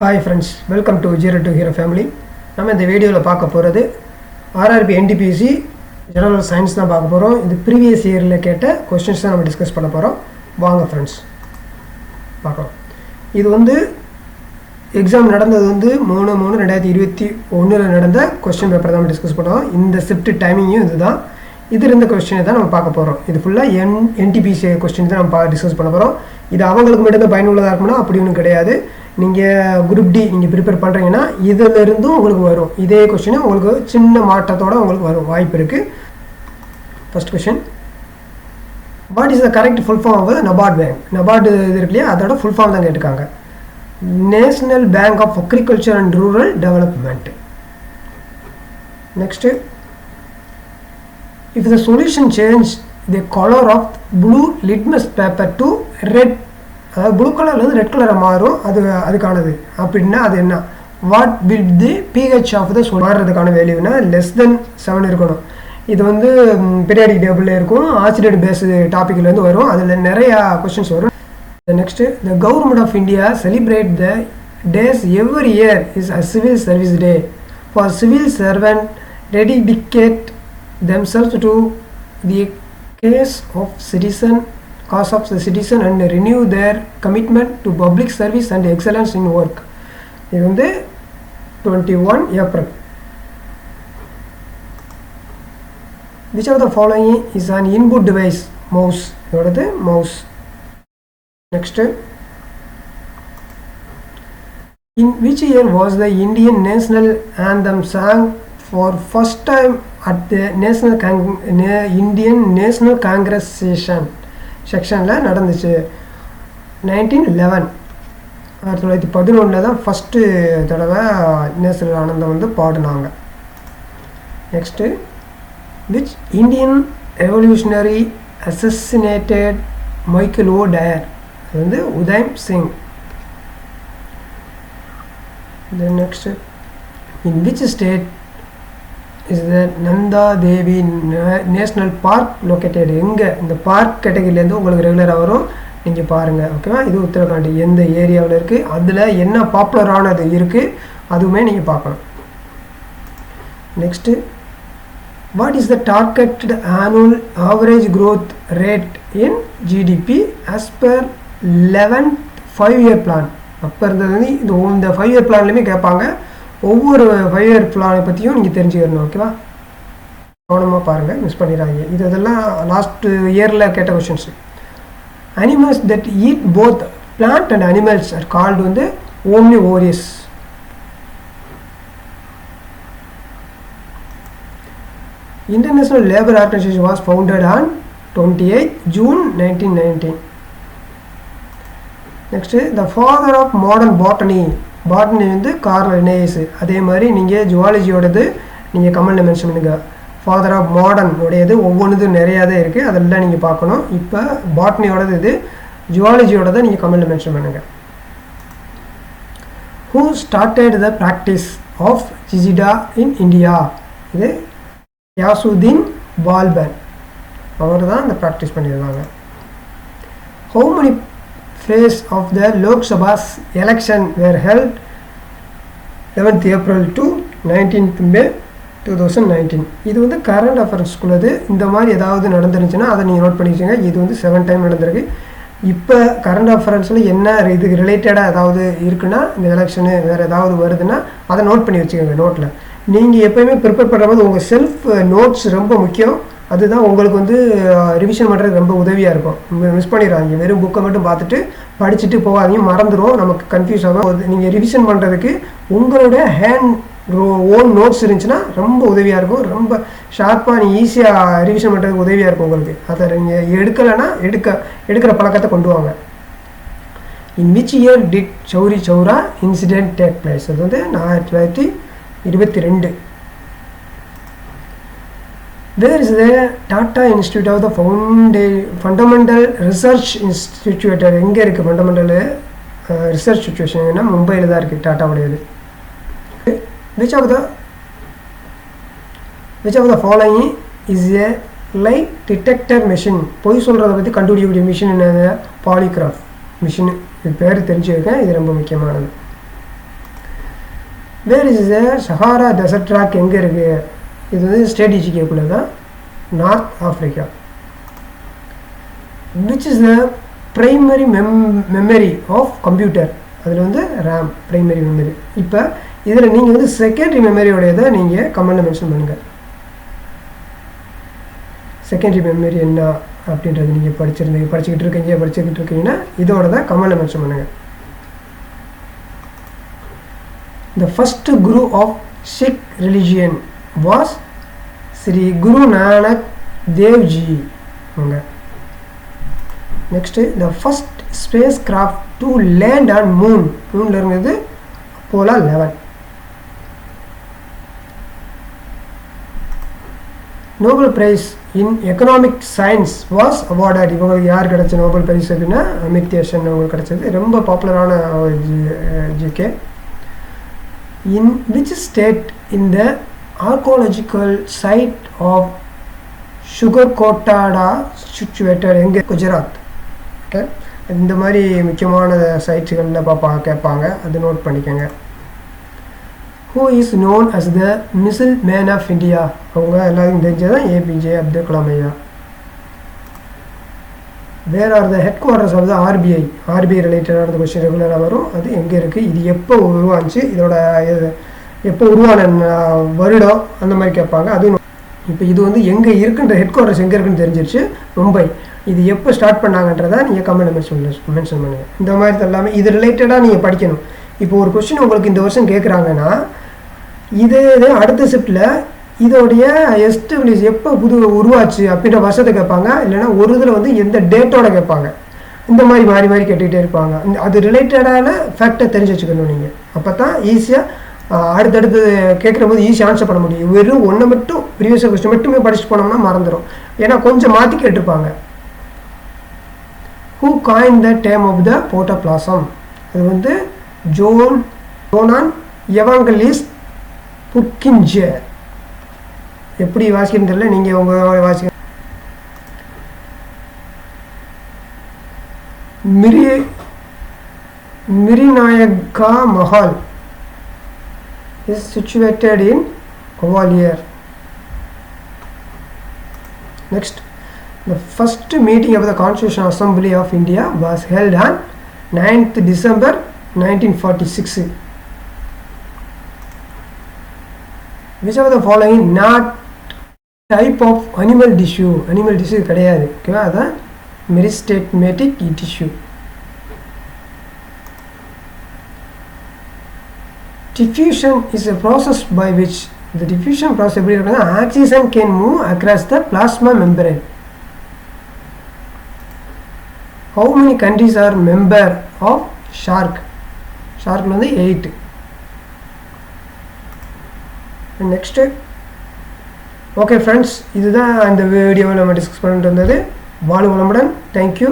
Hi friends, welcome to Zero to Hero family. நம்ம இந்த வீடியோல பார்க்க போறது RRB NTPC General Science தான் பார்க்க போறோம். இது previous yearல கேட்ட क्वेश्चंस தான் நம்ம டிஸ்கஸ் பண்ண போறோம். வாங்க फ्रेंड्स பார்க்கலாம். இது வந்து எக்ஸாம் நடந்தது வந்து 3/3/2021ல நடந்த क्वेश्चन பேப்பர் தான் டிஸ்கஸ் பண்ணோம். இந்த ஷிஃப்ட் டைமிங்கும் இதுதான். இது இருந்த क्वेश्चन தான் நம்ம பார்க்க போறோம். இது ஃபுல்லா NTPC क्वेश्चन தான் நம்ம டிஸ்கஸ் பண்ண போறோம். இது அவங்களுக்கு மட்டும் தான் பயனுள்ளதா இருக்கும்னா அப்படி ஒன்றும் கிடையாது. நீங்கள் குரூப் டி நீங்கள் ப்ரிப்பேர் பண்ணுறீங்கன்னா இதில் இருந்தும் உங்களுக்கு வரும். இதே கொஸ்டின் உங்களுக்கு சின்ன மாற்றத்தோடு உங்களுக்கு வரும் வாய்ப்பு இருக்குது. First question, what is the correct full form of NABARD bank? NABARD இது இருக்கு இல்லையா, அதோட ஃபுல் ஃபார்ம் தான் கேட்டுக்காங்க. National bank of agriculture and rural development. Next, if the solution change the color of blue litmus paper to red, அதாவது blue கலர்லேருந்து red கலரை மாறும், அதுக்கானது அப்படின்னா அது என்ன? What will the pH of the மாறுறதுக்கான வேல்யூனா <7 இருக்கணும். இது வந்து பீரியாடிக் டேபிளில் இருக்கும், ஆசிரியர் பேஸ் டாப்பிக்லேருந்து வரும், அதில் நிறையா கொஸ்டின்ஸ் வரும். Next, the government of India celebrate the days every year is a civil service day for civil servant dedicate themselves to the cause of the citizen and renew their commitment to public service and excellence in work. இது வந்து 21 April. Which of the following is an input device? Mouse. இதோடது mouse. Next, in which year was the Indian national anthem sung for first time at the Indian National Congress செக்ஷனில் நடந்துச்சு? 1911. 1911 தான் first தடவை national ஆனந்தம் வந்து பாடினாங்க. Next, which Indian revolutionary assassinated Michael O Dwyer? அது வந்து Udham Singh. Then next, in which state is the Nanda Devi National Park located? எங்கே இந்த பார்க் கேட்டகரியிலேருந்து உங்களுக்கு ரெகுலராக வரும், நீங்கள் பாருங்கள். ஓகேவா? இது உத்தரகாண்ட் எந்த ஏரியாவில் இருக்குது, அதில் என்ன பாப்புலரானது இருக்குது, அதுவுமே நீங்கள் பார்க்கணும். Next, what is the targeted annual average growth rate in GDP as per 11th 5-year plan? அப்போ இருந்தது இந்த 5-year பிளான்லையுமே கேட்பாங்க. ஒவ்வொரு 5-year பிளானை பற்றியும் நீங்கள் தெரிஞ்சுக்கணும். ஓகேவா? கவனமாக பாருங்கள், மிஸ் பண்ணிடாதீங்க. இதெல்லாம் லாஸ்ட் இயரில் கேட்ட questions. Animals that eat both plant and animals are called வந்து omnivorous. International labour organisation was founded on 28 June 1919. Next, the father of modern botany வந்து கார்ல் லினேயஸ். அதே மாதிரி நீங்கள் ஜுவாலஜியோடது நீங்கள் கமெண்டில் மென்ஷன் பண்ணுங்கள். ஃபாதர் ஆஃப் மாடர்ன் உடையது ஒவ்வொன்றுது நிறையா தான் இருக்குது, அதெல்லாம் நீங்கள் பார்க்கணும். இப்போ பாட்னியோடது இது, ஜுவாலஜியோடதை நீங்கள் கமெண்டில் மென்ஷன் பண்ணுங்கள். Who started the practice of sijda in India? இது யாசுதீன் பால்பன், அவர் தான் இந்த ப்ராக்டிஸ் பண்ணியிருந்தாங்க. How many phase of the Lok Sabha election were held 11th April to 19th May 2019. இது வந்து கரண்ட் அஃபேர்ஸ்குள்ளது. இந்த மாதிரி ஏதாவது நடந்துருந்துச்சுன்னா அதை நீங்கள் நோட் பண்ணி வச்சுங்க. இது வந்து 7 டைம் நடந்திருக்கு. இப்போ கரண்ட் அஃபேர்ஸில் என்ன இதுக்கு ரிலேட்டடாக ஏதாவது இருக்குன்னா, இந்த எலெக்ஷனு வேறு ஏதாவது வருதுன்னா அதை நோட் பண்ணி வச்சுக்கோங்க நோட்டில். நீங்கள் எப்போயுமே ப்ரிப்பேர் பண்ணும்போது உங்கள் செல்ஃப் நோட்ஸ் ரொம்ப முக்கியம். அதுதான் உங்களுக்கு வந்து ரிவிஷன் பண்ணுறதுக்கு ரொம்ப உதவியாக இருக்கும். மிஸ் பண்ணிடுறாங்க. வெறும் புக்கை மட்டும் பார்த்துட்டு படிச்சுட்டு போகாதீங்க, மறந்துடும், நமக்கு கன்ஃபியூஸ் ஆகும். நீங்கள் ரிவிஷன் பண்ணுறதுக்கு உங்களோட ஓன் நோட்ஸ் இருந்துச்சுன்னா ரொம்ப உதவியாக இருக்கும். ரொம்ப ஷார்ப்பாக நீங்கள் ஈஸியாக ரிவிஷன் பண்ணுறதுக்கு உதவியாக இருக்கும் உங்களுக்கு. அதை நீங்கள் எடுக்கலைன்னா எடுக்கிற பழக்கத்தை கொண்டு வாங்க. In which year did Chauri Chaura incident take place? அது வந்து 1922. Where is the Tata Institute of the Fundamental Research Institute? எங்கே இருக்குது ஃபண்டமெண்டல் ரிசர்ச் சிச்சுவேஷன்னா மும்பையில் தான் இருக்குது டாட்டாவுடையது. which of the following is a lie detector machine? பொய் சொல்கிறத பற்றி கண்டுபிடிக்கக்கூடிய மிஷின் என்னது? Polygraph machine. இது பேர் தெரிஞ்சுருக்கேன், இது ரொம்ப முக்கியமானது. Where is the Sahara desert track எங்கே இருக்குது? இது வந்து ஸ்ட்ராட்டஜிக்குள்ளே தான், north Africa. Which is the primary memory of computer? அதில் வந்து ரேம் ப்ரைமரி மெமரி. இப்போ இதில் நீங்கள் வந்து செகண்டரி மெமரியோடையதை நீங்கள் கமெண்டில் மென்ஷன் பண்ணுங்கள். செகண்டரி மெமரி என்ன அப்படின்றது நீங்கள் படிச்சுக்கிட்டு இருக்கீங்கன்னா இதோட தான் கமெண்டில் மென்ஷன் பண்ணுங்கள். The first Guru of Sikh religion was Sri Guru Nanak Dev Ji. Next, the first spacecraft to land on moon. Moon is Apollo 11. Nobel Prize in Economic Science was awarded. இவங்களுக்கு யார் கிடைச்ச Nobel prize அப்படின்னா அமித்யா சென் அவங்களுக்கு கிடைச்சது. ரொம்ப பாப்புலரான GK. In which state in the archaeological site of Sugarkotada situated? எங்கே? Gujarat. Okay, இந்த மாதிரி முக்கியமான சைட்களில் கேட்பாங்க, அது நோட் பண்ணிக்கோங்க. Who is known as the missile man of India? அவங்க எல்லாருக்கும் தெரிஞ்சதான் ஏபிஜே அப்துல் கலாம் ஐயா. Where are the headquarters of the RBI? RBI ரிலேட்டடான கொஸ்டின் ரெகுலராக வரும். அது எங்கே இருக்குது, இது எப்போ உருவாச்சு, இதோட எப்போ உருவான வருடம், அந்த மாதிரி கேட்பாங்க. அதுவும் இப்போ இது வந்து எங்கே இருக்குன்ற ஹெட்குவார்ட்டர்ஸ் எங்கே இருக்குன்னு தெரிஞ்சிருச்சு, மும்பை. இது எப்போ ஸ்டார்ட் பண்ணாங்கன்றதை நீங்கள் கமெண்ட் மென்ஷன் பண்ணுங்கள். இந்த மாதிரி எல்லாமே இது ரிலேட்டடாக நீங்கள் படிக்கணும். இப்போ ஒரு கொஸ்டின் உங்களுக்கு இந்த வருஷம் கேட்குறாங்கன்னா இதே அடுத்த ஷிஃப்ட்டில் இதோடைய எஸ்டாப்ளிஷ் எப்போ உருவாச்சு அப்படின்ற வருஷத்தை கேட்பாங்க. இல்லைனா ஒரு இதில் வந்து எந்த டேட்டோட கேட்பாங்க. இந்த மாதிரி மாறி மாறி கேட்டுக்கிட்டே இருப்பாங்க. அது ரிலேட்டடான ஃபேக்டை தெரிஞ்சு வச்சுக்கணும் நீங்கள். அப்போ தான் ஈஸியாக அடுத்தடுத்து கேட்குற போது ஈஸியாக ஆன்சர் பண்ண முடியும். வெறும் ஒன்றை மட்டும் ப்ரீவியஸ் கொஸ்டின் மட்டுமே படிச்சுட்டு போனோம்னா மறந்துடும். ஏன்னா கொஞ்சம் மாற்றி கேட்டிருப்பாங்க. Who coined the term of the protoplasm? அது வந்து ஜோனான் எவாங்கலிஸ்ட் புர்கின்ஜர். எப்படி வாசிக்கணும்னு தெரியல, நீங்கள் உங்கள் வாசிக்க. மிரிநாயகா Mahal is situated in Gwalior. Next, the first meeting of the Constitutional Assembly of India was held on 9th December 1946. Which of the following not type of animal tissue? Animal tissue கிடையாது. ஓகேவா? அதான் மெரிஸ்டேட்மேட்டிக் tissue. Diffusion is a process by which the diffusion process எப்படி இருக்குன்னா oxygen can move across the plasma membrane. How many countries are member of SHARC? SHARC வந்து 8. Next, okay friends, இதுதான் இந்த வீடியோவில் நம்ம டிஸ்கஸ் பண்ணிட்டு இருந்தது. வாழ்க வளமுடன். தேங்க்யூ.